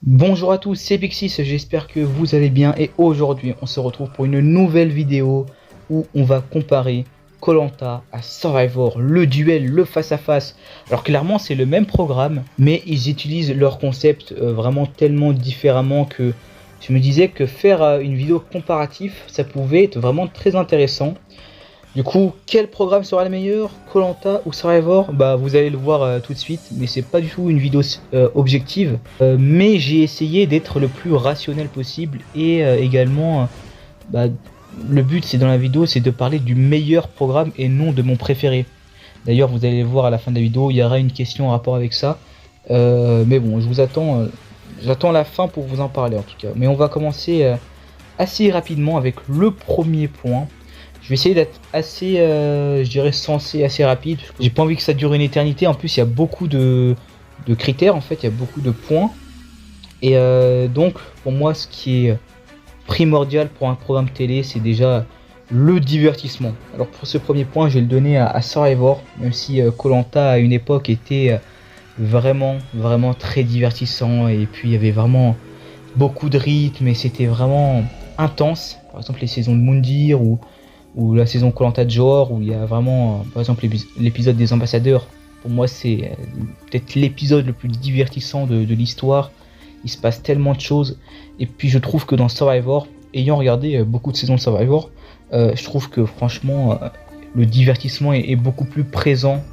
Bonjour à tous, c'est Pixis, j'espère que vous allez bien et aujourd'hui on se retrouve pour une nouvelle vidéo où on va comparer koh à Survivor, le duel, le face à face. Alors clairement c'est le même programme mais ils utilisent leur concept vraiment tellement différemment que je me disais que faire une vidéo comparative ça pouvait être vraiment très intéressant. Du coup, quel programme sera le meilleur, koh ou Survivor? Bah, vous allez le voir tout de suite, mais c'est pas du tout une vidéo objective. Mais j'ai essayé d'être le plus rationnel possible et également, bah, le but c'est dans la vidéo, c'est de parler du meilleur programme et non de mon préféré. D'ailleurs, vous allez le voir à la fin de la vidéo, il y aura une question en rapport avec ça. Mais bon, je vous attends, j'attends la fin pour vous en parler en tout cas. Mais on va commencer assez rapidement avec le premier point. Je vais essayer d'être assez, je dirais, sensé, assez rapide. J'ai pas envie que ça dure une éternité. En plus, il y a beaucoup de critères, en fait, il y a beaucoup de points. Et donc, pour moi, ce qui est primordial pour un programme télé, c'est déjà le divertissement. Alors, pour ce premier point, je vais le donner à Survivor, même si koh à une époque était vraiment très divertissant. Et puis, il y avait vraiment beaucoup de rythme et c'était vraiment intense. Par exemple, les saisons de Moundir ou la saison koh de Johor où il y a vraiment, par exemple, l'épisode des ambassadeurs. Pour moi, c'est peut-être l'épisode le plus divertissant de l'histoire. Il se passe tellement de choses. Et puis, je trouve que dans Survivor, ayant regardé beaucoup de saisons de Survivor, je trouve que franchement, le divertissement est beaucoup plus présent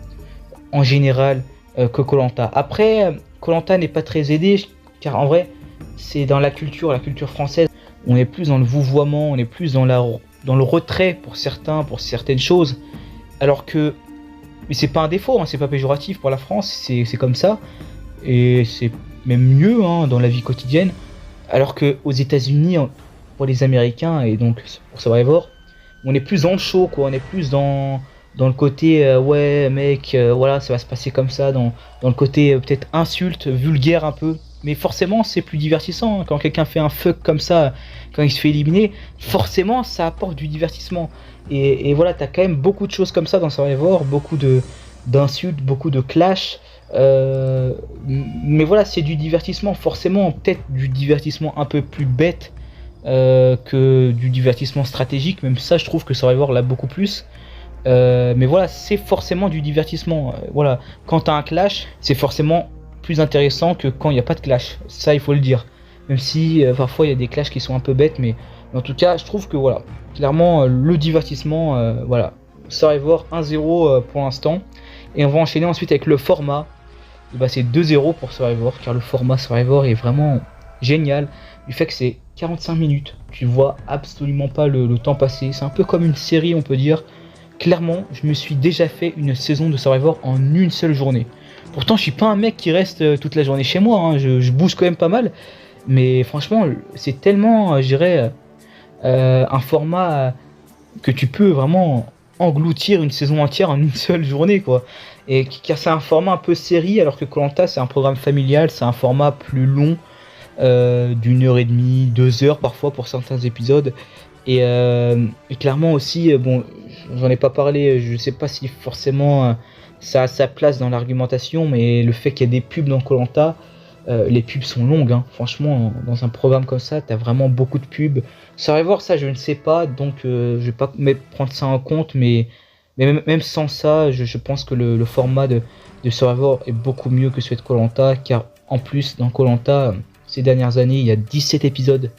en général que koh. Après, koh n'est pas très aidé car en vrai, c'est dans la culture française. On est plus dans le vouvoiement, on est plus dans le retrait pour certains, pour certaines choses. Alors que, mais c'est pas un défaut, hein, c'est pas péjoratif pour la France, c'est comme ça. Et c'est même mieux hein, dans la vie quotidienne. Alors que aux États-Unis, pour les Américains et donc pour Survivor, on est plus dans le show, quoi. On est plus dans le côté ouais mec, voilà ça va se passer comme ça, dans le côté peut-être insulte, vulgaire un peu. Mais forcément c'est plus divertissant hein. Quand quelqu'un fait un fuck comme ça, quand il se fait éliminer, forcément ça apporte du divertissement. Et voilà, t'as quand même beaucoup de choses comme ça dans Survivor, beaucoup d'insultes, beaucoup de clash. Mais voilà, c'est du divertissement, forcément peut-être du divertissement un peu plus bête que du divertissement stratégique. Même ça je trouve que Survivor l'a beaucoup plus. Mais voilà, c'est forcément du divertissement. Voilà, quand t'as un clash, c'est forcément plus intéressant que quand il n'y a pas de clash. Ça, il faut le dire. Même si parfois il y a des clashs qui sont un peu bêtes, mais en tout cas, je trouve que voilà, clairement, le divertissement, voilà. Survivor 1-0 pour l'instant. Et on va enchaîner ensuite avec le format. Et bah, c'est 2-0 pour Survivor, car le format Survivor est vraiment génial. Du fait que c'est 45 minutes, tu vois absolument pas le temps passer. C'est un peu comme une série, on peut dire. Clairement, je me suis déjà fait une saison de Survivor en une seule journée. Pourtant, je suis pas un mec qui reste toute la journée chez moi, hein. Je bouge quand même pas mal. Mais franchement, c'est tellement, je dirais, un format que tu peux vraiment engloutir une saison entière en une seule journée, quoi. Et car c'est un format un peu série, alors que koh c'est un programme familial, c'est un format plus long, d'1 heure et demie, 2 heures parfois pour certains épisodes. Et clairement aussi, bon, j'en ai pas parlé, je sais pas si forcément ça a sa place dans l'argumentation, mais le fait qu'il y ait des pubs dans koh les pubs sont longues, hein. Franchement, dans un programme comme ça, t'as vraiment beaucoup de pubs. Survivor, ça je ne sais pas, donc je vais pas prendre ça en compte, mais même sans ça, je pense que le format de Survivor est beaucoup mieux que celui de koh, car en plus, dans koh ces dernières années, il y a 17 épisodes.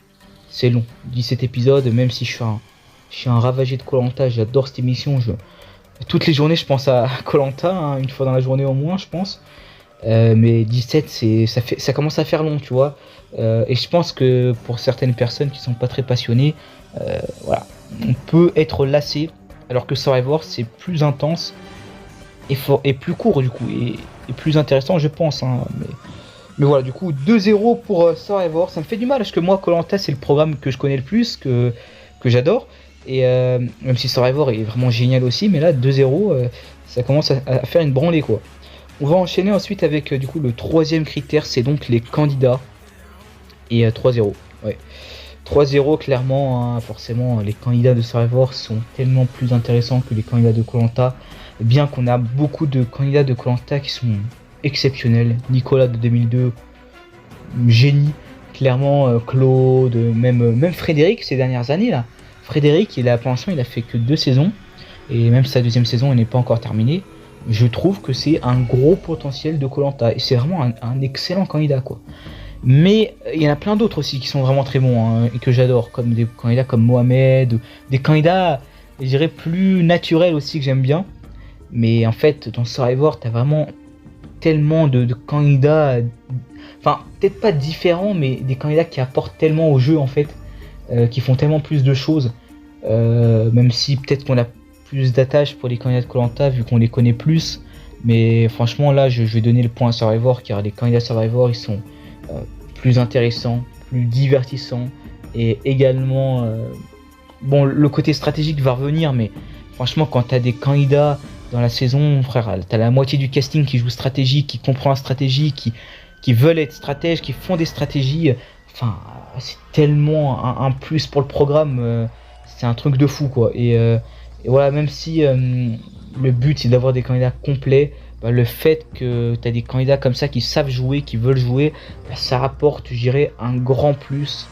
C'est long, 17 épisodes, même si je suis un ravagé de koh, j'adore cette émission. Toutes les journées, je pense à koh, hein, une fois dans la journée au moins, je pense. Mais 17, ça commence à faire long, tu vois. Et je pense que pour certaines personnes qui sont pas très passionnées, voilà, on peut être lassé, alors que Survivor, c'est plus intense et plus court, du coup, et plus intéressant, je pense. Hein, mais voilà, du coup, 2-0 pour Survivor. Ça me fait du mal parce que moi, koh c'est le programme que je connais le plus, que j'adore. Et même si Survivor est vraiment génial aussi, mais là, 2-0, ça commence à faire une branlée, quoi. On va enchaîner ensuite avec du coup le troisième critère, c'est donc les candidats. Et 3-0. Ouais. 3-0, clairement, hein, forcément, les candidats de Survivor sont tellement plus intéressants que les candidats de koh. Bien qu'on a beaucoup de candidats de koh qui sont exceptionnels. Nicolas de 2002, génie. Clairement, Claude, même Frédéric ces dernières années là. Frédéric, pour l'instant, il a fait que 2 saisons. Et même sa deuxième saison, elle n'est pas encore terminée. Je trouve que c'est un gros potentiel de koh. Et c'est vraiment un excellent candidat, quoi. Mais il y en a plein d'autres aussi qui sont vraiment très bons, hein, et que j'adore. Comme des candidats comme Mohamed. Des candidats, je dirais, plus naturels aussi que j'aime bien. Mais en fait, dans Survivor, t'as vraiment tellement de candidats. Enfin, peut-être pas différents, mais des candidats qui apportent tellement au jeu, en fait. Qui font tellement plus de choses. Même si peut-être qu'on a plus d'attache pour les candidats de koh vu qu'on les connaît plus. Mais franchement, là, je vais donner le point à Survivor, car les candidats Survivor, ils sont plus intéressants, plus divertissants. Et également, bon, le côté stratégique va revenir, mais franchement, quand t'as des candidats dans la saison, frère, t'as la moitié du casting qui joue stratégie, qui comprend la stratégie, qui veulent être stratèges, qui font des stratégies. Enfin, c'est tellement un plus pour le programme, c'est un truc de fou, quoi. Et voilà, même si le but c'est d'avoir des candidats complets, bah, le fait que tu as des candidats comme ça qui savent jouer, qui veulent jouer, bah, ça rapporte, je dirais, un grand plus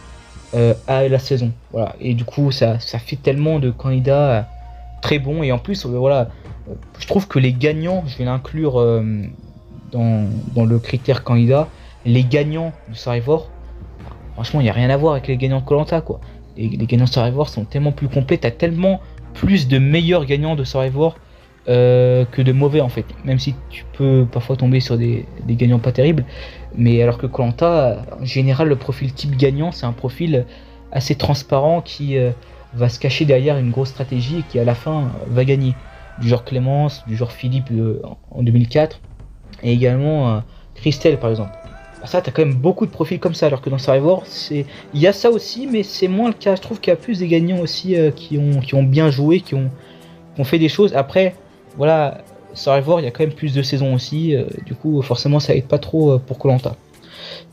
à la saison. Voilà. Et du coup, ça fait tellement de candidats très bons. Et en plus, voilà, je trouve que les gagnants, je vais l'inclure dans le critère candidat, les gagnants de Survivor, franchement, il n'y a rien à voir avec les gagnants de koh, quoi. Les gagnants de Survivor sont tellement plus complets, t'as tellement plus de meilleurs gagnants de Survivor que de mauvais, en fait. Même si tu peux parfois tomber sur des gagnants pas terribles. Mais alors que koh, en général, le profil type gagnant, c'est un profil assez transparent qui va se cacher derrière une grosse stratégie et qui à la fin va gagner. Du genre Clémence, du genre Philippe en 2004. Et également Christelle, par exemple. Ça, t'as quand même beaucoup de profils comme ça, alors que dans Survivor, il y a ça aussi, mais c'est moins le cas. Je trouve qu'il y a plus des gagnants aussi qui ont bien joué, qui ont fait des choses. Après, voilà, Survivor, il y a quand même plus de saisons aussi, du coup, forcément, ça aide pas trop pour koh.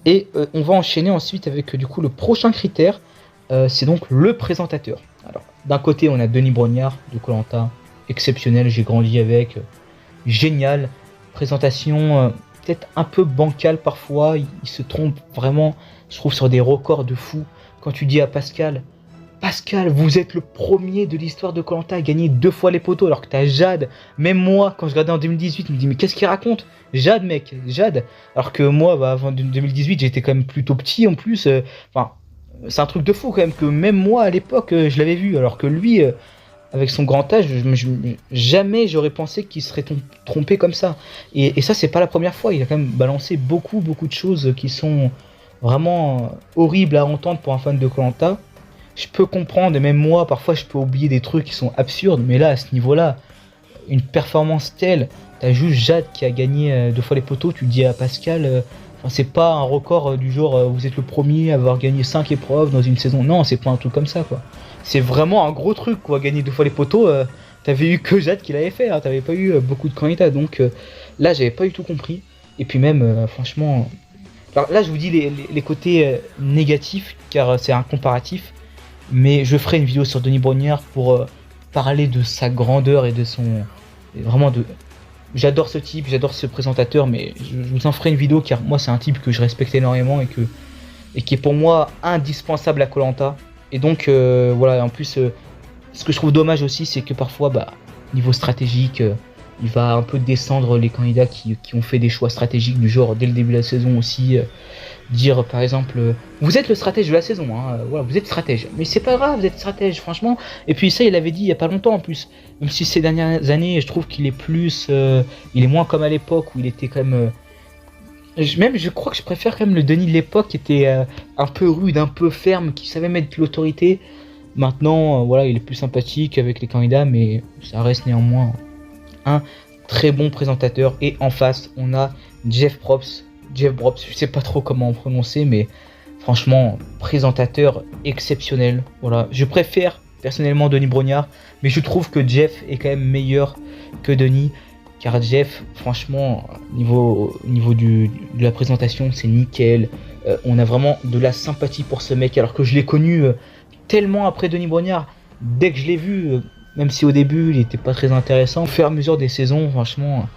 Et on va enchaîner ensuite avec du coup le prochain critère, c'est donc le présentateur. Alors, d'un côté, on a Denis Brognard de koh, exceptionnel, j'ai grandi avec, génial, présentation. Peut-être un peu bancal parfois, il se trompe vraiment, je trouve, sur des records de fou. Quand tu dis à Pascal, vous êtes le premier de l'histoire de koh à gagner 2 fois les poteaux, alors que t'as Jade. Même moi, quand je regardais en 2018, je me dis, mais qu'est-ce qu'il raconte? Jade, mec, Jade. Alors que moi, bah, avant 2018, j'étais quand même plutôt petit en plus. Enfin, c'est un truc de fou quand même, que même moi, à l'époque, je l'avais vu, alors que lui... avec son grand âge, jamais j'aurais pensé qu'il serait trompé comme ça. Et ça, c'est pas la première fois. Il a quand même balancé beaucoup de choses qui sont vraiment horribles à entendre pour un fan de koh. Je peux comprendre, et même moi, parfois, je peux oublier des trucs qui sont absurdes. Mais là, à ce niveau-là, une performance telle, t'as juste Jade qui a gagné 2 fois les poteaux. Tu dis à Pascal, c'est pas un record du genre vous êtes le premier à avoir gagné 5 épreuves dans une saison. Non, c'est pas un truc comme ça, quoi. C'est vraiment un gros truc, quoi. Gagner 2 fois les poteaux, t'avais eu que Jade qui l'avait fait, hein. T'avais pas eu beaucoup de candidats, donc là j'avais pas du tout compris. Et puis même, franchement, alors là je vous dis les côtés négatifs, car c'est un comparatif, mais je ferai une vidéo sur Denis Brognard pour parler de sa grandeur et de son... Vraiment de... J'adore ce type, j'adore ce présentateur, mais je vous en ferai une vidéo, car moi c'est un type que je respecte énormément et qui est pour moi indispensable à koh. Et donc voilà, en plus ce que je trouve dommage aussi, c'est que parfois niveau stratégique, il va un peu descendre les candidats qui ont fait des choix stratégiques du genre dès le début de la saison aussi, dire par exemple vous êtes le stratège de la saison, hein, voilà, vous êtes stratège, mais c'est pas grave, vous êtes stratège, franchement. Et puis ça, il avait dit il y a pas longtemps en plus, même si ces dernières années je trouve qu'il est plus il est moins comme à l'époque où il était quand même je crois que je préfère quand même le Denis de l'époque qui était un peu rude, un peu ferme, qui savait mettre de l'autorité. Maintenant, voilà, il est plus sympathique avec les candidats, mais ça reste néanmoins un très bon présentateur. Et en face, on a Jeff Probst, je sais pas trop comment on prononcer, mais franchement, présentateur exceptionnel. Voilà, je préfère personnellement Denis Brognard, mais je trouve que Jeff est quand même meilleur que Denis. Car Jeff, franchement, niveau de la présentation, c'est nickel. On a vraiment de la sympathie pour ce mec, alors que je l'ai connu tellement après Denis Brognard. Dès que je l'ai vu, même si au début il était pas très intéressant, au fur et à mesure des saisons, franchement,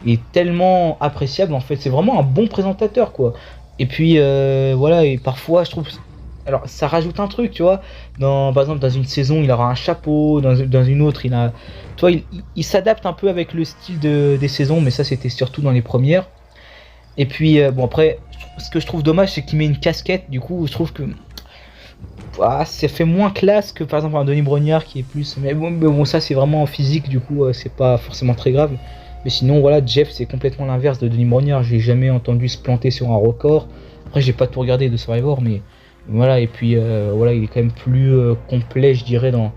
il est tellement appréciable. En fait, c'est vraiment un bon présentateur, quoi. Et puis voilà, et parfois je trouve, alors ça rajoute un truc, tu vois. Par exemple, dans une saison, il aura un chapeau, dans une autre, tu vois, il s'adapte un peu avec le style des saisons, mais ça c'était surtout dans les premières. Et puis bon après, ce que je trouve dommage, c'est qu'il met une casquette. Du coup, je trouve que ça fait moins classe que par exemple un Denis Brognard qui est plus. Mais bon, ça c'est vraiment en physique, du coup c'est pas forcément très grave. Mais sinon voilà, Jeff c'est complètement l'inverse de Denis Brognard. J'ai jamais entendu se planter sur un record. Après j'ai pas tout regardé de Survivor, mais voilà. Et puis voilà, il est quand même plus complet, je dirais, dans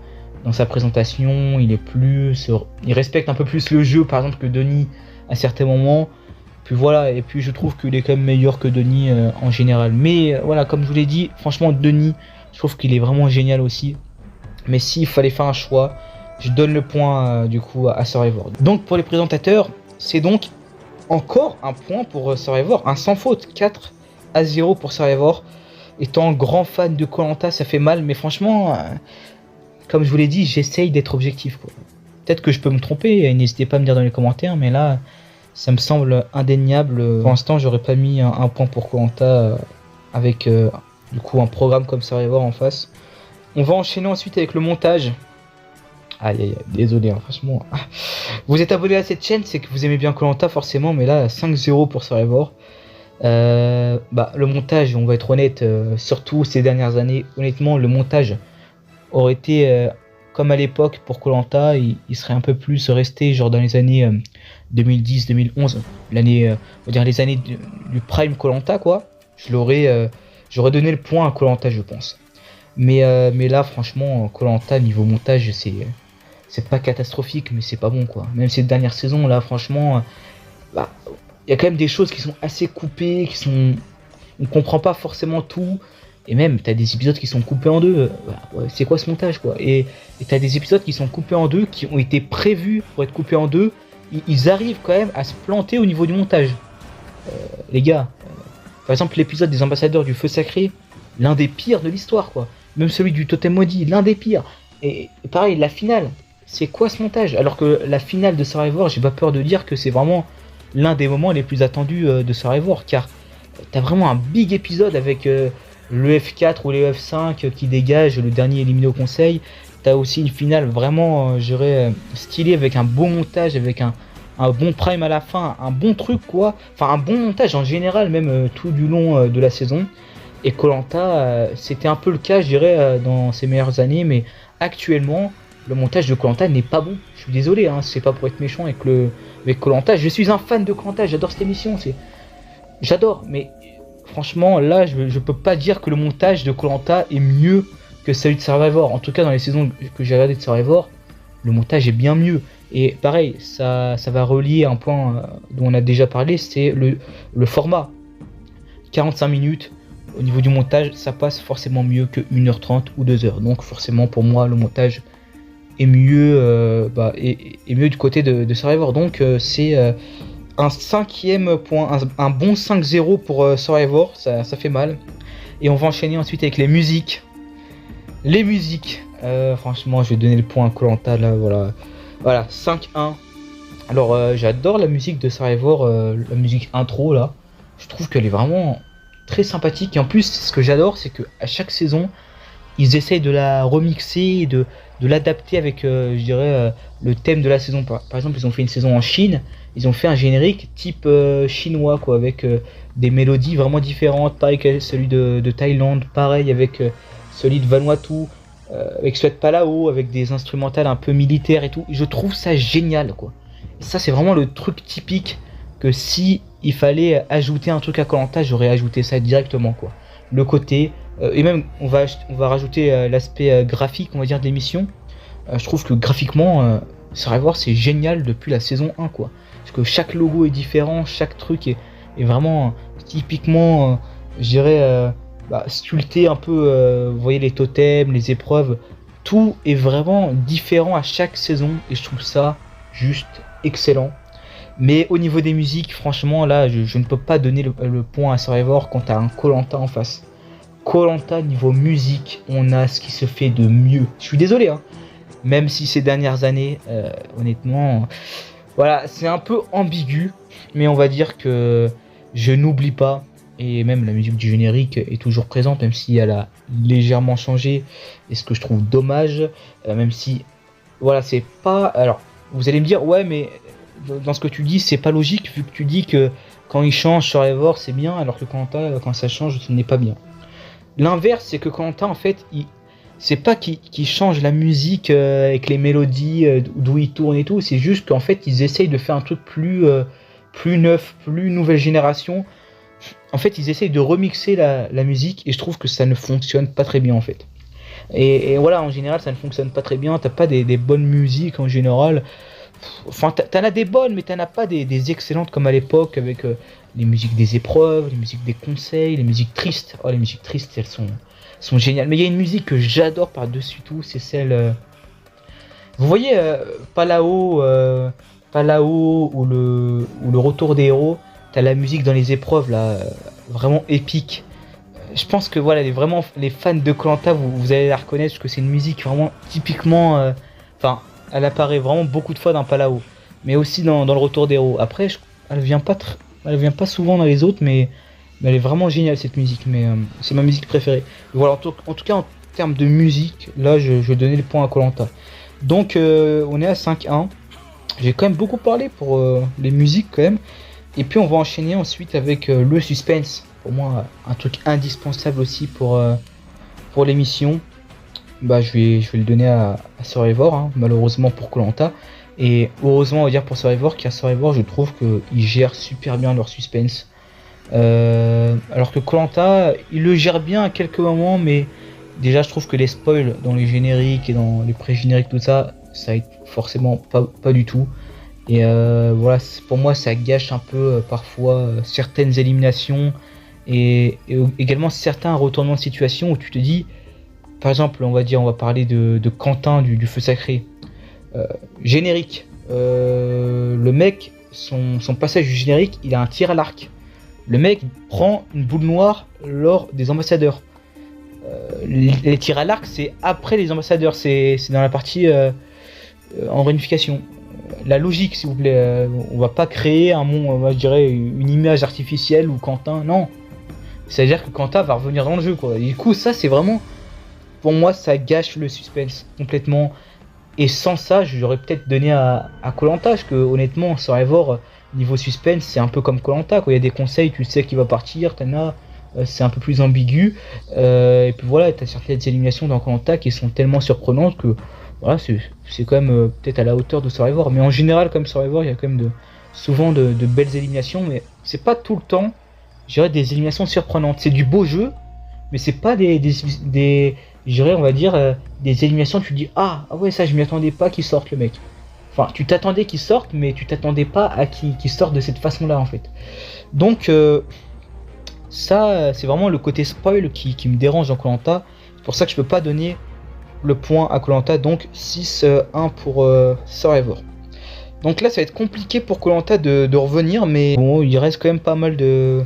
sa présentation. Il respecte un peu plus le jeu, par exemple, que Denis à certains moments. Puis voilà, et puis je trouve qu'il est quand même meilleur que Denis en général. Mais voilà, comme je vous l'ai dit, franchement Denis, je trouve qu'il est vraiment génial aussi. Mais s'il fallait faire un choix, je donne le point du coup à Survivor. Donc pour les présentateurs, c'est donc encore un point pour Survivor, un sans faute, 4-0 pour Survivor. Étant grand fan de Koh-Lanta, ça fait mal, mais franchement, comme je vous l'ai dit, j'essaye d'être objectif, quoi. Peut-être que je peux me tromper, et n'hésitez pas à me dire dans les commentaires, mais là, ça me semble indéniable. Pour l'instant, j'aurais pas mis un point pour Koh-Lanta avec du coup un programme comme Survivor en face. On va enchaîner ensuite avec le montage. Aïe aïe aïe, désolé, hein, franchement. Vous êtes abonné à cette chaîne, c'est que vous aimez bien Koh-Lanta forcément, mais là 5-0 pour Survivor. Le montage, on va être honnête, surtout ces dernières années, honnêtement, le montage aurait été comme à l'époque pour Koh-Lanta, il serait un peu plus resté genre dans les années 2010-2011, l'année, on va dire les années du prime Koh-Lanta, quoi. J'aurais donné le point à Koh-Lanta, je pense. Mais là, franchement, Koh-Lanta niveau montage, c'est pas catastrophique, mais c'est pas bon, quoi. Même ces dernières saisons, là, franchement, il y a quand même des choses qui sont assez coupées, on comprend pas forcément tout. Et même, t'as des épisodes qui sont coupés en deux. C'est quoi ce montage, quoi? Et t'as des épisodes qui sont coupés en deux, qui ont été prévus pour être coupés en deux. Ils arrivent quand même à se planter au niveau du montage. Les gars, par exemple, l'épisode des ambassadeurs du feu sacré, l'un des pires de l'histoire, quoi. Même celui du totem maudit, l'un des pires. Et pareil, la finale, c'est quoi ce montage? Alors que la finale de Survivor, j'ai pas peur de dire que c'est vraiment l'un des moments les plus attendus de Survivor, car t'as vraiment un big épisode avec le F4 ou les F5 qui dégagent, le dernier éliminé au conseil. T'as aussi une finale vraiment, je dirais, stylée, avec un beau montage, avec un bon prime à la fin, un bon truc, quoi. Enfin, un bon montage en général, même tout du long de la saison. Et Koh-Lanta, c'était un peu le cas, je dirais, dans ses meilleures années, mais actuellement, le montage de Koh-Lanta n'est pas bon. Je suis désolé, hein, c'est pas pour être méchant avec Koh-Lanta. Je suis un fan de Koh-Lanta, j'adore cette émission, j'adore, mais franchement, là, je peux pas dire que le montage de Koh-Lanta est mieux que celui de Survivor. En tout cas, dans les saisons que j'ai regardé de Survivor, le montage est bien mieux. Et pareil, ça va relier un point dont on a déjà parlé, c'est le format. 45 minutes, au niveau du montage, ça passe forcément mieux que 1h30 ou 2h. Donc forcément, pour moi, le montage est mieux, est mieux du côté de Survivor. Donc c'est un 5e point, un bon 5-0 pour Survivor, ça fait mal. Et on va enchaîner ensuite avec les musiques. Les musiques, franchement, je vais donner le point à Koh-Lanta, là, voilà, 5-1. Alors, j'adore la musique de Survivor, la musique intro, là. Je trouve qu'elle est vraiment très sympathique. Et en plus, ce que j'adore, c'est qu'à chaque saison, ils essayent de la remixer, de l'adapter avec, je dirais, le thème de la saison. Par exemple, ils ont fait une saison en Chine, ils ont fait un générique type chinois, quoi, avec des mélodies vraiment différentes. Pareil que celui de Thaïlande, pareil avec celui de Vanuatu, avec celui de Palau, avec des instrumentales un peu militaires et tout. Je trouve ça génial, quoi. Et ça, c'est vraiment le truc typique que si il fallait ajouter un truc à Koh-Lanta, j'aurais ajouté ça directement, quoi. Le côté, et même on va rajouter l'aspect graphique, on va dire, de l'émission. Je trouve que graphiquement, Survivor, c'est génial depuis la saison 1, quoi. Parce que chaque logo est différent, chaque truc est vraiment typiquement, je dirais, sculpté un peu, vous voyez les totems, les épreuves, tout est vraiment différent à chaque saison et je trouve ça juste excellent. Mais au niveau des musiques, franchement, là, je ne peux pas donner le point à Survivor quand t'as un Koh-Lanta en face. Koh-Lanta, niveau musique, on a ce qui se fait de mieux. Je suis désolé, hein. Même si ces dernières années, honnêtement, voilà, c'est un peu ambigu. Mais on va dire que je n'oublie pas et même la musique du générique est toujours présente, même si elle a légèrement changé, et ce que je trouve dommage, même si, voilà, c'est pas... Alors, vous allez me dire, ouais, mais dans ce que tu dis, c'est pas logique, vu que tu dis que quand il change sur Survivor, c'est bien, alors que quand ça change, ce n'est pas bien. L'inverse, c'est que Koh-Lanta, en fait, c'est pas qu'il change la musique avec les mélodies, d'où il tourne et tout, c'est juste qu'en fait, ils essayent de faire un truc plus neuf, plus nouvelle génération. En fait, ils essayent de remixer la musique, et je trouve que ça ne fonctionne pas très bien, en fait. Et voilà, en général, ça ne fonctionne pas très bien, t'as pas des bonnes musiques en général. Enfin, t'en as des bonnes, mais t'en as pas des excellentes comme à l'époque, avec les musiques des épreuves, les musiques des conseils, les musiques tristes. Oh, les musiques tristes, elles sont géniales. Mais il y a une musique que j'adore par-dessus tout, c'est celle... Vous voyez, Palao ou le retour des héros, t'as la musique dans les épreuves, là, vraiment épique. Je pense que voilà, les fans de Koh-Lanta, vous allez la reconnaître, parce que c'est une musique vraiment typiquement... Enfin, elle apparaît vraiment beaucoup de fois dans Palao, mais aussi dans le retour des héros. Après, elle vient pas souvent dans les autres, mais elle est vraiment géniale cette musique. Mais c'est ma musique préférée. Et voilà, en tout cas, en termes de musique, là, je vais donner le point à Koh-Lanta. Donc, on est à 5-1. J'ai quand même beaucoup parlé pour les musiques quand même. Et puis, on va enchaîner ensuite avec le suspense. Pour moi, un truc indispensable aussi pour l'émission. Bah, je vais le donner à Survivor, hein, malheureusement pour Koh-Lanta. Et heureusement, on va dire pour Survivor, car Survivor, je trouve qu'ils gèrent super bien leur suspense. Alors que Koh-Lanta, il le gère bien à quelques moments, mais déjà, je trouve que les spoils dans les génériques et dans les pré-génériques, tout ça, ça aide forcément pas du tout. Et voilà, pour moi, ça gâche un peu parfois certaines éliminations et également certains retournements de situation où tu te dis, par exemple, on va parler de Quentin du Feu Sacré. Générique. Le mec, son passage du générique, il a un tir à l'arc. Le mec prend une boule noire lors des ambassadeurs. Les tirs à l'arc, c'est après les ambassadeurs, c'est dans la partie en réunification. La logique, s'il vous plaît, on va pas créer je dirais une image artificielle où Quentin, non. C'est-à-dire que Quentin va revenir dans le jeu, quoi. Et du coup, ça, c'est vraiment, pour moi, ça gâche le suspense complètement. Et sans ça, j'aurais peut-être donné à Koh-Lanta, parce que honnêtement, Survivor, niveau suspense, c'est un peu comme Koh-Lanta, quoi. Il y a des conseils, tu sais qu'il va partir, t'en as, c'est un peu plus ambigu. Et puis voilà, t'as certaines éliminations dans Koh-Lanta qui sont tellement surprenantes que voilà, c'est quand même peut-être à la hauteur de Survivor. Mais en général, comme Survivor, il y a quand même souvent de belles éliminations, mais c'est pas tout le temps, je dirais, des éliminations surprenantes. C'est du beau jeu, mais c'est pas je dirais, on va dire, des éliminations, tu te dis, ah ouais, ça je m'y attendais pas qu'il sorte le mec. Enfin, tu t'attendais qu'il sorte, mais tu t'attendais pas à qu'il sorte de cette façon-là, en fait. Donc, ça, c'est vraiment le côté spoil qui me dérange dans Koh-Lanta. C'est pour ça que je peux pas donner le point à Koh-Lanta, donc 6-1 pour Survivor. Donc là, ça va être compliqué pour Koh-Lanta de revenir, mais bon, il reste quand même pas mal de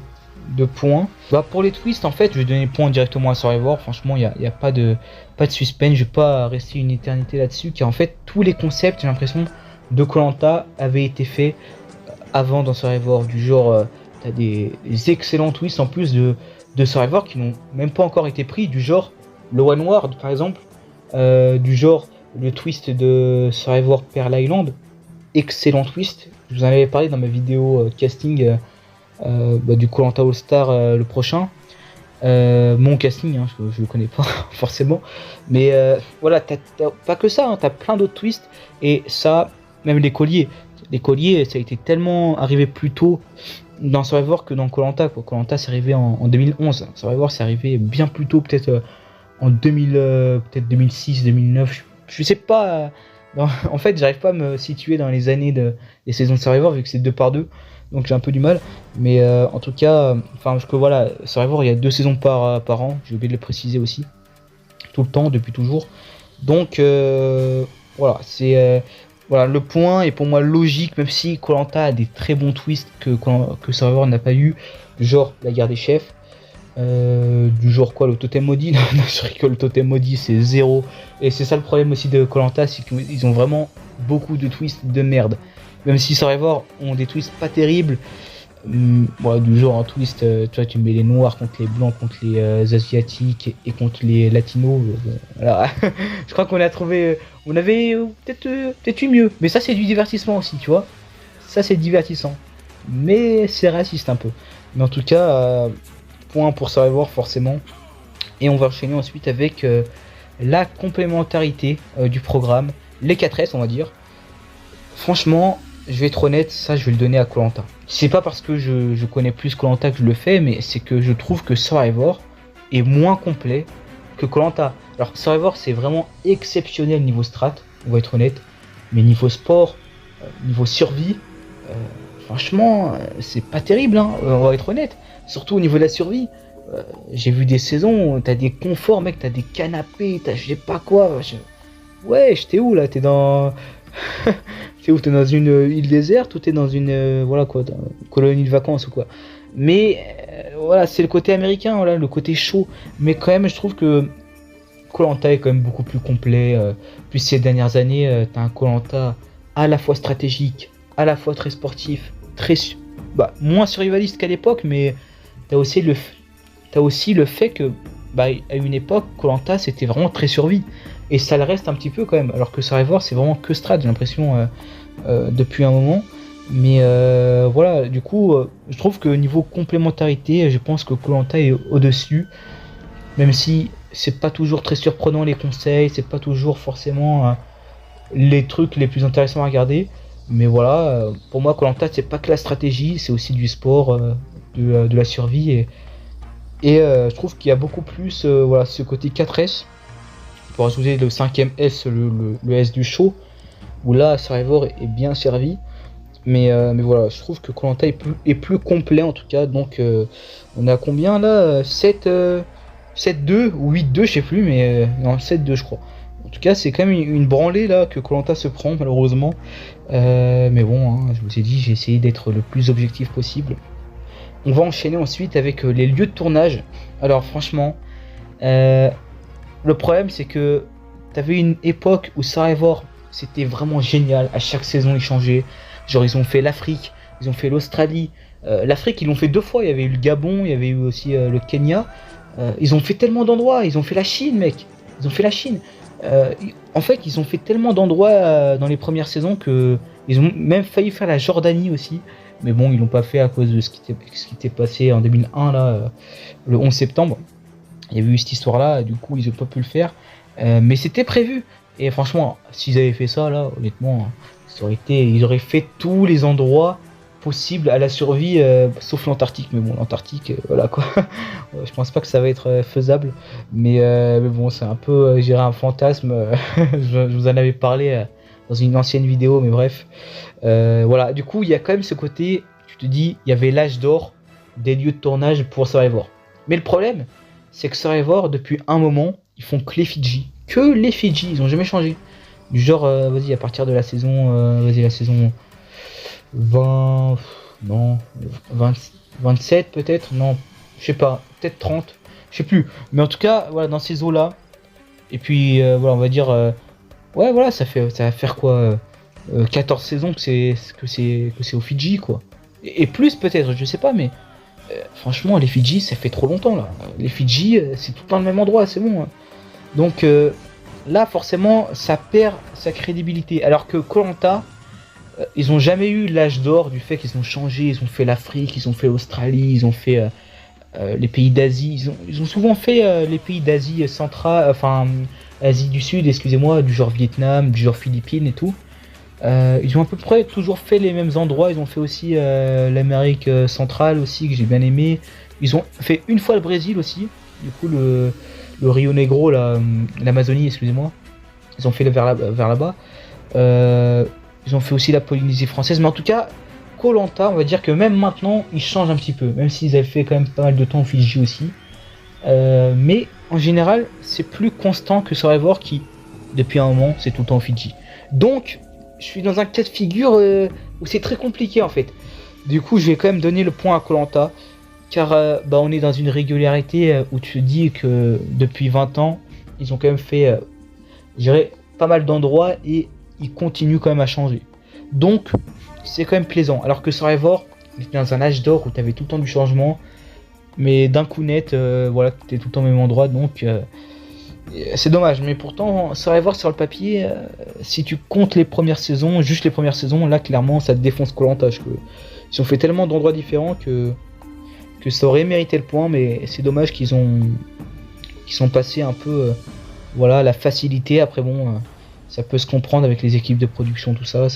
points. Bah, pour les twists, en fait, je vais donner le point directement à Survivor. Franchement, il n'y a pas de suspense. Je vais pas rester une éternité là-dessus, car en fait, tous les concepts, j'ai l'impression, de Koh-Lanta avaient été faits avant dans Survivor. Du genre, t'as des excellents twists en plus de Survivor qui n'ont même pas encore été pris. Du genre, le One World, par exemple. Du genre, le twist de Survivor Pearl Island. Excellent twist. Je vous en avais parlé dans ma vidéo casting du Koh-Lanta All Star le prochain. Mon casting, hein, je le connais pas forcément. Mais voilà, t'as pas que ça, hein, t'as plein d'autres twists. Et ça, même les colliers. Les colliers, ça a été tellement arrivé plus tôt dans Survivor que dans Koh-Lanta. Koh-Lanta, c'est arrivé en 2011. Survivor, c'est arrivé bien plus tôt, peut-être en 2000, peut-être 2006, 2009. Je sais pas. En fait, j'arrive pas à me situer dans les années des saisons de Survivor, vu que c'est 2 par 2. Donc j'ai un peu du mal. Mais en tout cas, parce que voilà, Survivor, il y a 2 saisons par an. J'ai oublié de le préciser aussi. Tout le temps, depuis toujours. Donc voilà, c'est voilà, le point est pour moi logique, même si Koh-Lanta a des très bons twists que Survivor n'a pas eu. Du genre la guerre des chefs. Du genre quoi, le totem maudit. Non, je rigole, le totem maudit c'est 0. Et c'est ça le problème aussi de Koh-Lanta, c'est qu'ils ont vraiment beaucoup de twists de merde. Même si Survivor ont des twists pas terribles, Voilà, du genre un twist, tu vois, tu mets les noirs contre les blancs, contre les asiatiques et contre les latinos. Bon, voilà. Je crois qu'on a trouvé, on avait peut-être eu mieux. Mais ça, c'est du divertissement aussi, tu vois. Ça, c'est divertissant. Mais c'est raciste un peu. Mais en tout cas, point pour Survivor forcément. Et on va enchaîner ensuite avec la complémentarité du programme, les 4S on va dire. Franchement, je vais être honnête, ça je vais le donner à koh. C'est pas parce que je connais plus koh que je le fais, mais c'est que je trouve que Survivor est moins complet que koh. Alors Survivor c'est vraiment exceptionnel niveau strat, on va être honnête, mais niveau sport, niveau survie, euh, franchement c'est pas terrible, hein, on va être honnête. Surtout au niveau de la survie. J'ai vu des saisons où t'as des conforts, mec, t'as des canapés, t'as je sais pas quoi. Ouais, j'étais où là? T'es dans. T'es où? T'es dans une île déserte ou t'es dans une. Voilà quoi, dans une colonie de vacances ou quoi? Mais voilà, c'est le côté américain, voilà, le côté chaud. Mais quand même, je trouve que koh est quand même beaucoup plus complet. Puis ces dernières années, t'as un koh à la fois stratégique, à la fois très sportif, très. Bah, moins survivaliste qu'à l'époque, mais t'as aussi le. T'as aussi le fait que, bah, à une époque, koh c'était vraiment très survie. Et ça le reste un petit peu quand même. Alors que Survivor, c'est vraiment que strat, j'ai l'impression, depuis un moment. Mais voilà, du coup, je trouve que niveau complémentarité, je pense que koh est au-dessus. Même si c'est pas toujours très surprenant les conseils, c'est pas toujours forcément les trucs les plus intéressants à regarder. Mais voilà, pour moi, koh c'est pas que la stratégie, c'est aussi du sport, de la survie. Et je trouve qu'il y a beaucoup plus voilà, ce côté 4S, pour ajouter le 5ème S, le S du show, où là Survivor est bien servi. Mais voilà, je trouve que koh est plus complet en tout cas. Donc on a combien là, 7-2 ou 8-2, je sais plus, mais non, 7-2 je crois. En tout cas, c'est quand même une branlée là que koh se prend malheureusement. Mais bon, hein, je vous ai dit, j'ai essayé d'être le plus objectif possible. On va enchaîner ensuite avec les lieux de tournage. Alors franchement, le problème c'est que t'avais une époque où Survivor c'était vraiment génial. À chaque saison ils changeaient. Genre ils ont fait l'Afrique, ils ont fait l'Australie. L'Afrique ils l'ont fait 2 fois. Il y avait eu le Gabon, il y avait eu aussi le Kenya. Ils ont fait tellement d'endroits. Ils ont fait la Chine, mec. Ils ont fait la Chine. En fait ils ont fait tellement d'endroits dans les premières saisons que ils ont même failli faire la Jordanie aussi. Mais bon, ils l'ont pas fait à cause de ce qui était passé en 2001, là, le 11 septembre. Il y avait eu cette histoire-là, et du coup, ils n'ont pas pu le faire. Mais c'était prévu. Et franchement, s'ils avaient fait ça, là, honnêtement, ils auraient fait tous les endroits possibles à la survie, sauf l'Antarctique. Mais bon, l'Antarctique, voilà quoi. Je pense pas que ça va être faisable. Mais bon, c'est un peu, je dirais, un fantasme. Je vous en avais parlé dans une ancienne vidéo, mais bref. Voilà, du coup, il y a quand même ce côté, tu te dis, il y avait l'âge d'or des lieux de tournage pour Survivor. Mais le problème, c'est que Survivor, depuis un moment, ils font que les Fidji. Que les Fidji, ils ont jamais changé. Du genre, vas-y, à partir de la saison, la saison 20, non, 20, 27 peut-être, non, je sais pas, peut-être 30, je sais plus. Mais en tout cas, voilà, dans ces eaux-là, et puis, voilà, on va dire, ouais, voilà, ça va faire quoi 14 saisons que c'est aux Fidji quoi. Et plus peut-être, je sais pas, mais franchement les Fidji ça fait trop longtemps là. Les Fidji c'est tout le temps le même endroit, c'est bon. Hein. Donc là forcément ça perd sa crédibilité. Alors que koh ils ont jamais eu l'âge d'or du fait qu'ils ont changé, ils ont fait l'Afrique, ils ont fait l'Australie, ils ont fait les pays d'Asie, ils ont souvent fait les pays d'Asie centrale, enfin Asie du Sud, excusez-moi, du genre Vietnam, du genre Philippines et tout. Ils ont à peu près toujours fait les mêmes endroits. Ils ont fait aussi l'Amérique centrale aussi que j'ai bien aimé. Ils ont fait une fois le Brésil aussi. Du coup le Rio Negro, l'Amazonie, excusez-moi. Ils ont fait vers là-bas. Ils ont fait aussi la Polynésie française. Mais en tout cas, koh on va dire que même maintenant, ils changent un petit peu. Même s'ils avaient fait quand même pas mal de temps au Fidji aussi. Mais en général, c'est plus constant que Survivor qui, depuis un moment, c'est tout le temps au Fidji. Donc, je suis dans un cas de figure où c'est très compliqué en fait. Du coup, je vais quand même donner le point à koh car bah, on est dans une régularité où tu te dis que depuis 20 ans, ils ont quand même fait, je dirais, pas mal d'endroits et ils continuent quand même à changer. Donc, c'est quand même plaisant. Alors que Survivor, On était dans un âge d'or où tu avais tout le temps du changement, mais d'un coup net, voilà, tu es tout le temps au même endroit, donc c'est dommage. Mais pourtant, ça va voir sur le papier, si tu comptes les premières saisons, juste les premières saisons, là clairement ça te défonce Koh-Lanta. Ils ont fait tellement d'endroits différents que ça aurait mérité le point, mais c'est dommage qu'ils sont passés un peu, voilà, la facilité. Après bon, ça peut se comprendre avec les équipes de production, tout ça.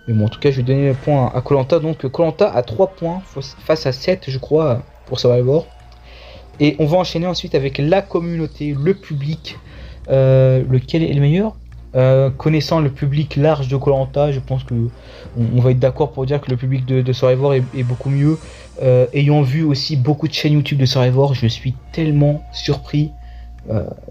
Mais bon, en tout cas, je vais donner le point à Koh-Lanta. Donc Koh-Lanta a 3 points face à 7, je crois, pour Survivor. Et on va enchaîner ensuite avec la communauté, le public. Lequel est le meilleur? Connaissant le public large de Koh-Lanta, je pense que on va être d'accord pour dire que le public de Survivor est beaucoup mieux. Ayant vu aussi beaucoup de chaînes YouTube de Survivor, je suis tellement surpris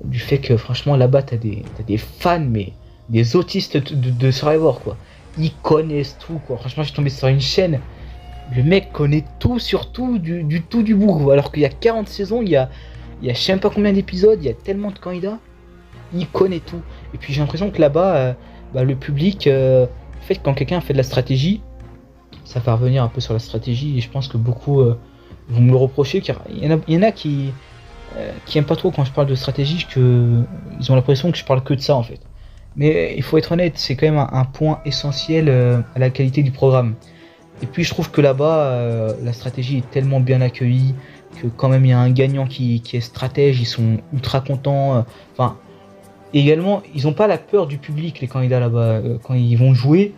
du fait que franchement là-bas t'as des fans, mais des autistes de Survivor, quoi. Ils connaissent tout, quoi. Franchement, je suis tombé sur une chaîne, le mec connaît tout sur tout, du tout du bout, alors qu'il y a 40 saisons, il y a je sais même pas combien d'épisodes, il y a tellement de candidats, il connaît tout. Et puis j'ai l'impression que là-bas, le public, en fait, quand quelqu'un fait de la stratégie, ça va revenir un peu sur la stratégie, et je pense que beaucoup vont me le reprocher, car il y en a qui aiment pas trop quand je parle de stratégie, ils ont l'impression que je parle que de ça en fait. Mais il faut être honnête, c'est quand même un point essentiel à la qualité du programme. Et puis je trouve que là-bas, la stratégie est tellement bien accueillie, que quand même il y a un gagnant qui est stratège, ils sont ultra contents. Enfin, également, ils n'ont pas la peur du public, les candidats là-bas. Quand ils vont jouer,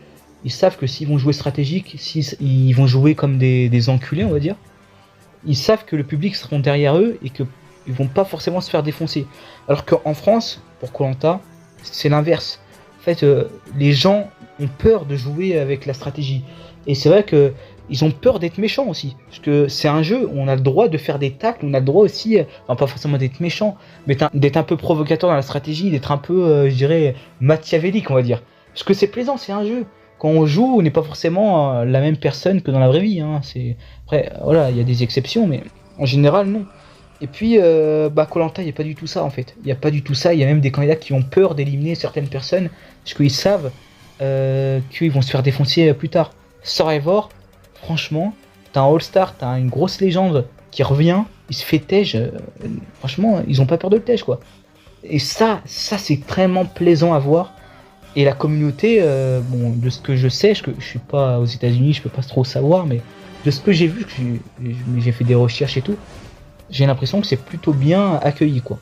ils savent que s'ils vont jouer stratégique, ils vont jouer comme des enculés, on va dire. Ils savent que le public seront derrière eux et qu'ils vont pas forcément se faire défoncer. Alors qu'en France, pour Koh-Lanta, c'est l'inverse. En fait, les gens ont peur de jouer avec la stratégie. Et c'est vrai que ils ont peur d'être méchants aussi. Parce que c'est un jeu où on a le droit de faire des tacles, on a le droit aussi, enfin pas forcément d'être méchant, mais d'être un peu provocateur dans la stratégie, d'être un peu, je dirais, machiavélique, on va dire. Parce que c'est plaisant, c'est un jeu. Quand on joue, on n'est pas forcément la même personne que dans la vraie vie. Hein. Après, voilà, il y a des exceptions, mais en général, non. Et puis, Koh-Lanta, il n'y a pas du tout ça, en fait. Il n'y a pas du tout ça. Il y a même des candidats qui ont peur d'éliminer certaines personnes, parce qu'ils savent qu'ils vont se faire défoncer plus tard. Survivor, franchement, t'as un All-Star, t'as une grosse légende qui revient, il se fait tège. Franchement, ils ont pas peur de le tège, quoi. Et ça c'est vraiment plaisant à voir. Et la communauté, bon, de ce que je sais, je suis pas aux États-Unis, je peux pas trop savoir, mais de ce que j'ai vu, j'ai fait des recherches et tout, j'ai l'impression que c'est plutôt bien accueilli, quoi.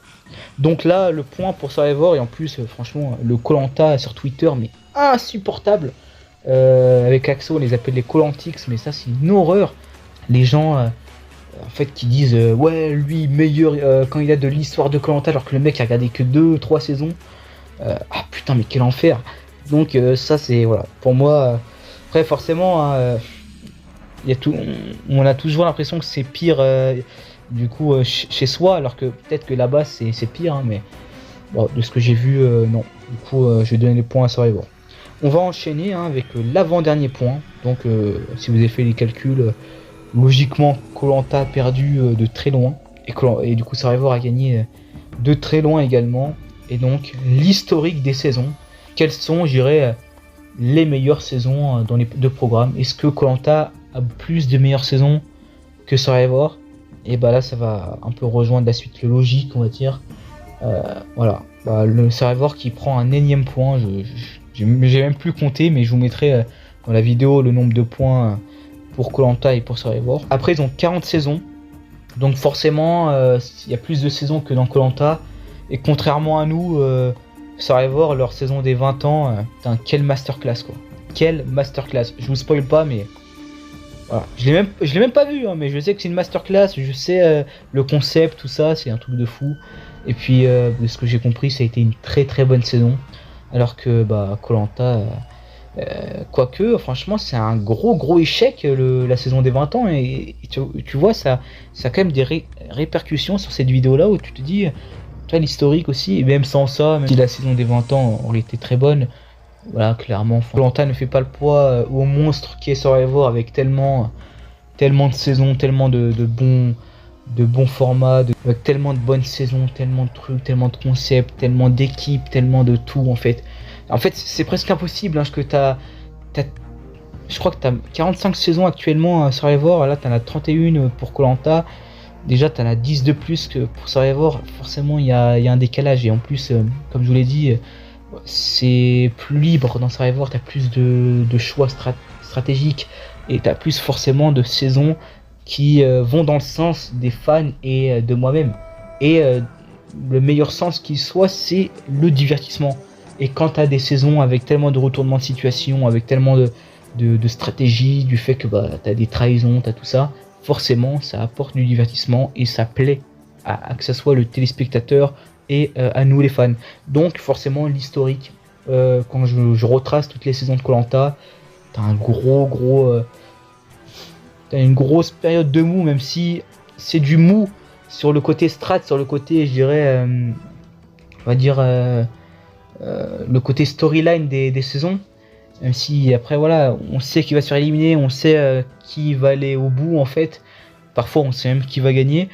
Donc là, le point pour Survivor, et en plus, franchement, le Koh-Lanta sur Twitter, mais insupportable. Avec Axo, on les appelle les Koh-Lantix, mais ça, c'est une horreur. Les gens, en fait, qui disent ouais, lui, meilleur candidat de l'histoire de Koh-Lanta, alors que le mec a regardé que 2-3 saisons. Ah putain, mais quel enfer. Donc ça, c'est, voilà, pour moi, après, forcément, y a tout, on a toujours l'impression que c'est pire du coup chez soi, alors que peut-être que là-bas c'est pire, hein, mais bon, de ce que j'ai vu, non. Du coup, je vais donner les points à Survivor. On va enchaîner avec l'avant-dernier point. Donc, si vous avez fait les calculs, logiquement, Koh-Lanta a perdu de très loin, et du coup Survivor a gagné de très loin également. Et donc, l'historique des saisons. Quelles sont, je dirais, les meilleures saisons dans les deux programmes? Est-ce que Koh-Lanta a plus de meilleures saisons que Survivor? Et bah là, ça va un peu rejoindre la suite logique, on va dire. Voilà, le Survivor qui prend un énième point. J'ai même plus compté, mais je vous mettrai dans la vidéo le nombre de points pour Koh-Lanta et pour Survivor. Après, ils ont 40 saisons. Donc forcément, il y a plus de saisons que dans Koh-Lanta. Et contrairement à nous, Survivor, leur saison des 20 ans, quelle masterclass, quoi. Quelle masterclass. Je vous spoil pas, mais voilà. Je l'ai même pas vu, hein, mais je sais que c'est une masterclass. Je sais le concept, tout ça, c'est un truc de fou. Et puis, de ce que j'ai compris, ça a été une très très bonne saison. Alors que Koh-Lanta, quoique, franchement, c'est un gros échec la saison des 20 ans. Et tu vois, ça a quand même des répercussions sur cette vidéo-là où tu te dis, tu vois, l'historique aussi, et même sans ça, même si la saison des 20 ans aurait été très bonne, voilà, clairement, Koh-Lanta ne fait pas le poids au monstre qui est Survivor avec tellement de saisons, tellement de bons formats, avec tellement de bonnes saisons, tellement de trucs, tellement de concepts, tellement d'équipes, tellement de tout en fait. En fait, c'est presque impossible, hein, parce que je crois que tu as 45 saisons actuellement à Survivor, là tu en as 31 pour koh déjà tu en as 10 de plus que pour Survivor, forcément il y a un décalage, et en plus comme je vous l'ai dit, c'est plus libre dans Survivor, tu as plus de choix stratégiques, et tu as plus forcément de saisons qui vont dans le sens des fans et de moi-même. Et le meilleur sens qui soit, c'est le divertissement. Et quand tu as des saisons avec tellement de retournements de situation, avec tellement de stratégie, du fait que tu as des trahisons, tu as tout ça, forcément ça apporte du divertissement et ça plaît à que ce soit le téléspectateur et à nous les fans. Donc forcément l'historique, quand je retrace toutes les saisons de koh Lanta, t'as un t'as une grosse période de mou, même si c'est du mou sur le côté strat, sur le côté, je dirais, on va dire, le côté storyline des saisons. Même si après voilà, on sait qui va se faire éliminer, on sait qui va aller au bout en fait. Parfois on sait même qui va gagner.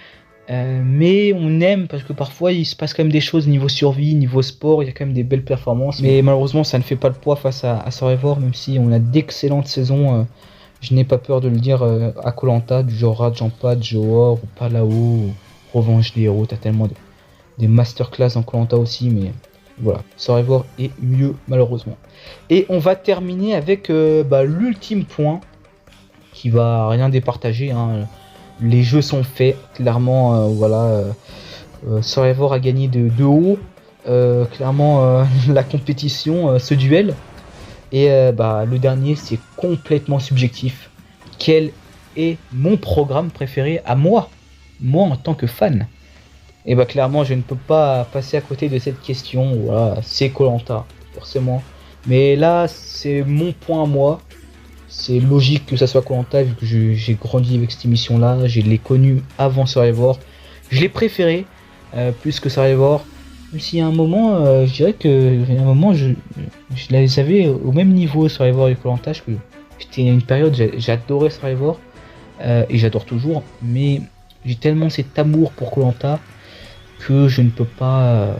Mais on aime parce que parfois il se passe quand même des choses niveau survie, niveau sport, il y a quand même des belles performances. Mais malheureusement ça ne fait pas le poids face à Survivor, même si on a d'excellentes saisons. Je n'ai pas peur de le dire à koh Lanta, du genre Rajampat, Johor, ou Palao, ou Revanche des héros. T'as tellement des masterclass en koh Lanta aussi, mais voilà, Survivor est mieux malheureusement. Et on va terminer avec l'ultime point qui va rien départager, hein. Les jeux sont faits, clairement, Survivor a gagné de haut, clairement la compétition, ce duel. Et le dernier, c'est complètement subjectif. Quel est mon programme préféré à moi en tant que fan? Et clairement, je ne peux pas passer à côté de cette question. Voilà, c'est koh Lanta, forcément. Mais là, c'est mon point à moi. C'est logique que ça soit koh Lanta, vu que j'ai grandi avec cette émission-là. Je l'ai connu avant Survivor. Je l'ai préféré plus que Survivor. Même s'il y a un moment, je dirais que il y a un moment, je les avais au même niveau Survivor et koh Lanta. J'étais une période, j'adorais Survivor et j'adore toujours. Mais j'ai tellement cet amour pour koh Lanta que je ne peux pas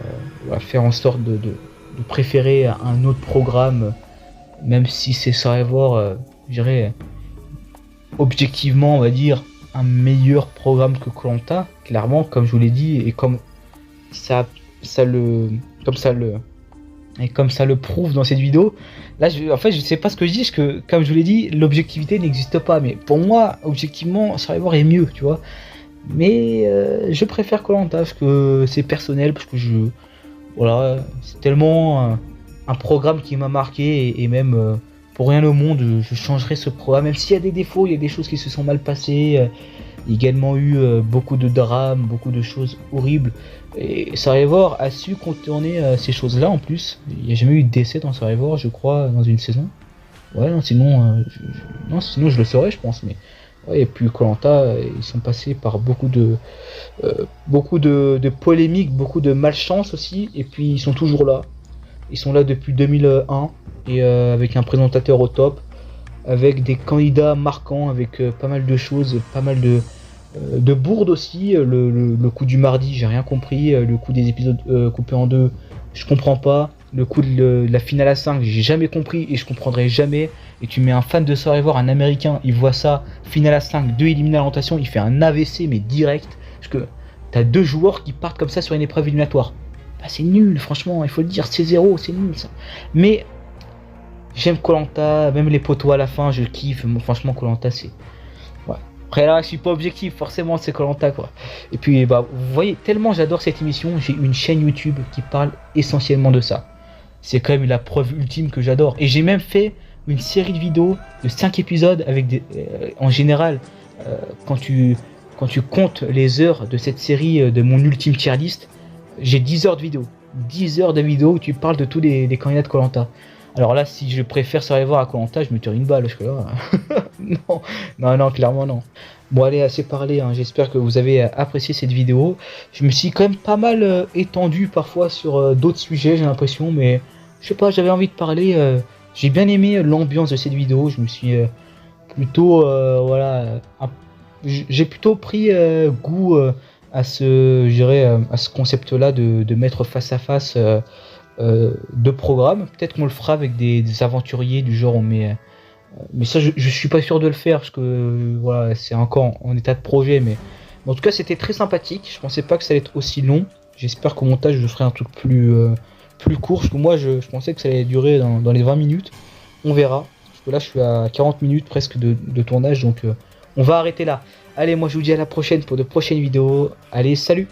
faire en sorte de préférer un autre programme, même si c'est Survivor, je dirais objectivement, on va dire, un meilleur programme que koh Lanta, clairement, comme je vous l'ai dit, et comme ça le prouve dans cette vidéo. Là, en fait, je sais pas ce que je dis, parce que, comme je vous l'ai dit, l'objectivité n'existe pas, mais pour moi, objectivement, Survivor est mieux, tu vois. Mais je préfère koh Lanta parce que c'est personnel, parce que c'est tellement un programme qui m'a marqué, et même pour rien au monde je changerai ce programme, même s'il y a des défauts, il y a des choses qui se sont mal passées, il y a également eu beaucoup de drames, beaucoup de choses horribles, et Survivor a su contourner ces choses là. En plus, il n'y a jamais eu de décès dans Survivor, je crois, dans une saison. Ouais, non, sinon je le saurais, je pense, mais ouais. Et puis koh Lanta, ils sont passés par beaucoup de polémiques, beaucoup de malchance aussi, et puis ils sont toujours là. Ils sont là depuis 2001, et avec un présentateur au top, avec des candidats marquants, avec pas mal de choses, pas mal de bourdes aussi. Le coup du mardi, j'ai rien compris. Le coup des épisodes coupés en deux, je comprends pas. Le coup de la finale à 5, j'ai jamais compris et je comprendrai jamais. Et tu mets un fan de Survivor, un américain, il voit ça, finale à 5, 2 éliminés à l'orientation, il fait un AVC mais direct. Parce que t'as deux joueurs qui partent comme ça sur une épreuve éliminatoire. C'est nul, franchement, il faut le dire, c'est zéro, c'est nul ça. Mais j'aime koh Lanta, même les poteaux à la fin, je kiffe. Franchement, koh Lanta, c'est... Ouais. Après là, je suis pas objectif, forcément, c'est koh Lanta, quoi. Et puis, vous voyez, tellement j'adore cette émission, j'ai une chaîne YouTube qui parle essentiellement de ça. C'est quand même la preuve ultime que j'adore. Et j'ai même fait une série de vidéos de 5 épisodes avec des... en général, quand tu comptes les heures de cette série, de mon ultime tier list, j'ai 10 heures de vidéos. 10 heures de vidéos où tu parles de tous les candidats de koh Lanta. Alors là, si je préfère Survivor à koh Lanta, je me tire une balle, parce que là... non, clairement non. Bon, allez, assez parlé, hein. J'espère que vous avez apprécié cette vidéo. Je me suis quand même pas mal étendu parfois sur d'autres sujets, j'ai l'impression, mais je sais pas, j'avais envie de parler. J'ai bien aimé l'ambiance de cette vidéo. Je me suis plutôt, j'ai plutôt pris goût à ce concept-là de mettre face à face deux programmes. Peut-être qu'on le fera avec des aventuriers, du genre on met Mais ça, je suis pas sûr de le faire parce que voilà, c'est encore en état de projet. Mais en tout cas, c'était très sympathique. Je pensais pas que ça allait être aussi long. J'espère qu'au montage, je ferai un truc plus court. Parce que moi, je pensais que ça allait durer dans les 20 minutes. On verra. Parce que là, je suis à 40 minutes presque de tournage. Donc, on va arrêter là. Allez, moi, je vous dis à la prochaine pour de prochaines vidéos. Allez, salut!